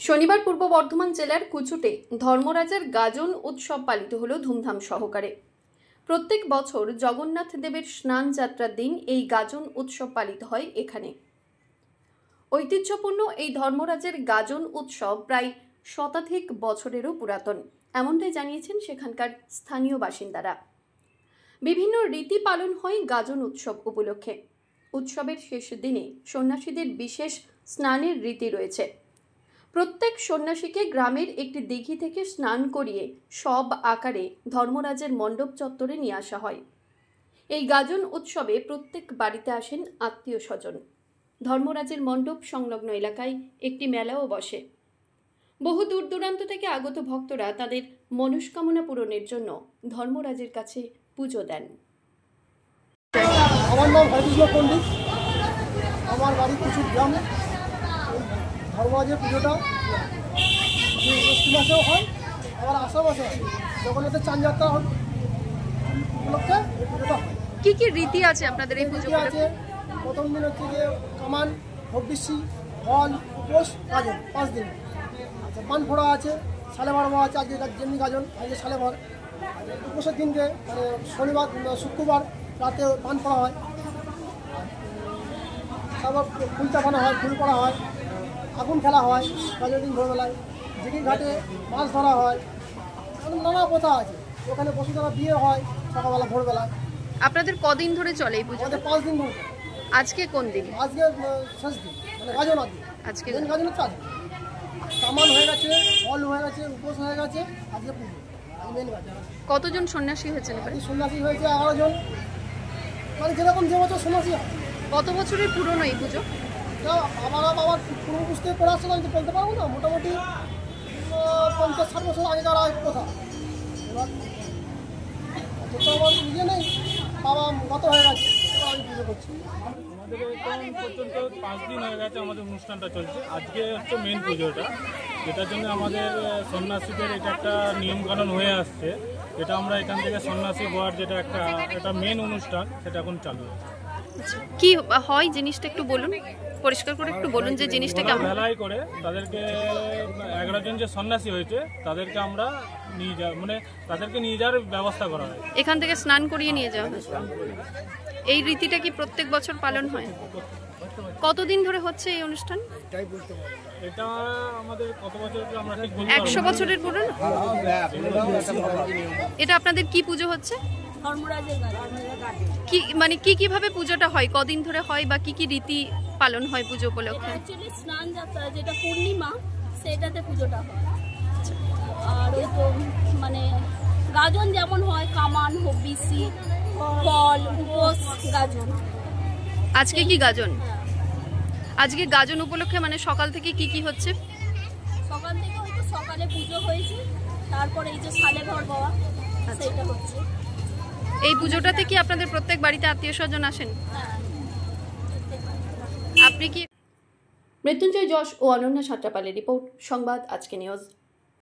শনিবার পূর্ব বর্ধমান জেলার কুচুটে ধর্মরাজের গাজন উৎসব পালিত হলো ধুমধাম সহকারে। প্রত্যেক বছর জগন্নাথ দেবের স্নান যাত্রার দিন এই গাজন উৎসব পালিত হয় এখানে। ঐতিহ্যপূর্ণ এই ধর্মরাজের গাজন উৎসব প্রায় শতাধিক বছরেরও পুরাতন, এমনটাই জানিয়েছেন সেখানকার স্থানীয় বাসিন্দারা। বিভিন্ন রীতি পালন হয় গাজন উৎসব উপলক্ষে। উৎসবের শেষ দিনে সন্ন্যাসীদের বিশেষ স্নানের রীতি রয়েছে। প্রত্যেক সন্ন্যাসীকে গ্রামের একটি দিঘি থেকে স্নান করিয়ে সব আকারে ধর্মরাজের মণ্ডপ চত্বরে নিয়ে আসা হয়। এই গাজন উৎসবে প্রত্যেক বাড়িতে আসেন আত্মীয় স্বজন। ধর্মরাজের মণ্ডপ সংলগ্ন এলাকায় একটি মেলাও বসে। বহু দূর দূরান্ত থেকে আগত ভক্তরা তাদের মনস্কামনা পূরণের জন্য ধর্মরাজের কাছে পুজো দেন। আমার নাম হরিকৃষ্ণ পণ্ডিত। আমার বাড়ি কুচুট গ্রামে। ধর্মরাজের পুজোটা জ্যৈষ্ঠ মাসেও হয়, আবার আষাঢ় মাসে হয়। জগন্নাথের চাঁদযাত্রা উপলক্ষে এই পুজোটা হয়। কি কি রীতি আছে আপনাদের এই পুজো আছে? প্রথম দিন হচ্ছে যে কামান, হবিষ্যি, ফল, উপোস, গাজন 5 দিন। আচ্ছা, পান ফোড়া আছে, সালে বারবা আছে। আজকে যেমনি গাজন, আজকে সালে বার। উপোসের দিনকে মানে শনিবার শুক্রবার রাতে পান ফোড়া হয়, তারপর ফুল চাপানো হয়, ফুল করা হয়, আগুন খেলা হয় গাজনের দিন ভোরবেলায়। দিঘির ঘাটে মাছ ধরা হয়, নানা কথা আছে। ওখানে বসুধারা বিয়ে হয় সকালবেলা ভোরবেলায়। আপনাদের কদিন ধরে চলে এই পুজো? আমাদের 5 দিন ধরে। আজকে কোন দিন? আজকে শেষ দিন, মানে গাজন আজকে গাজন হচ্ছে আজকে। কামান হয়ে গেছে, ফল হয়ে গেছে, উপোস হয়ে গেছে, আজকে পুজো। মেন গাজন। কতজন সন্ন্যাসী হয়েছেন এবারে? সন্ন্যাসী হয়েছে 11 জন। মানে যেরকম যে বছর সন্ন্যাসী হয়। কত বছরের পুরনো এই পুজো? বাবার পুরো বুঝতে পড়ে আসছে, আমি তো বলতে পারবো না। মোটামুটি 50-60 বছর আগেকার কথা। এবার তো আমার নিজে নেই, বাবা গত হয়ে গেছে, আমি পুজো করছি। আমাদের এখন পর্যন্ত 5 দিন হয়ে গেছে আমাদের অনুষ্ঠানটা চলছে। আজকে হচ্ছে মেন পুজোটা, যেটার জন্য আমাদের সন্ন্যাসীদের এটা একটা নিয়মকানুন হয়ে আসছে। এটা আমরা এখান থেকে সন্ন্যাসী হওয়ার যেটা একটা মেন অনুষ্ঠান, সেটা এখন চালু আছে। কি হয় জিনিসটা একটু বলুন, পরিষ্কার করে একটু বলুন যে জিনিসটা কেমন। ভেলাই করে তাদেরকে 11 জন যে সন্ন্যাসী হয়েছে তাদেরকে আমরা তাদেরকে নিয়ে যাওয়ার ব্যবস্থা করা হয়। এখান থেকে স্নান করিয়ে নিয়ে যাওয়া হয়। এই রীতিটা কি প্রত্যেক বছর পালন হয়? কতদিন ধরে হচ্ছে এই অনুষ্ঠান? এটা আমাদের কত বছর আমরা ঠিক বলতে 100 বছরের পুরনো। এটা আপনাদের কি পুজো হচ্ছে? কি মানে কিভাবে পুজোটা হয়, কদিন ধরে হয় বা কি রীতি পালন হয় পুজো উপলক্ষে? অ্যাকচুয়ালি স্নান যাত্রা যেটা পূর্ণিমা, সেটাতে পুজোটা হয়। আর ওই তো মানে গাজন যেমন হয়, কামান, হবিষ্যি, ফল, উপোস, গাজন। আজকে কি গাজন? আজকে গাজন উপলক্ষে মানে সকাল থেকে কি হচ্ছে? সকাল থেকে হয়তো সকালে পুজো হয়েছে, তারপরে এই যে সালে ঘর বাবা সেটা হচ্ছে। এই পুজোটাতে কি আপনাদের প্রত্যেক বাড়িতে আত্মীয় স্বজন আসেন? আপনি কি? মৃত্যুঞ্জয় যশ ও অনন্যা সাঁতরাপালের রিপোর্ট, সংবাদ আজকে নিউজ।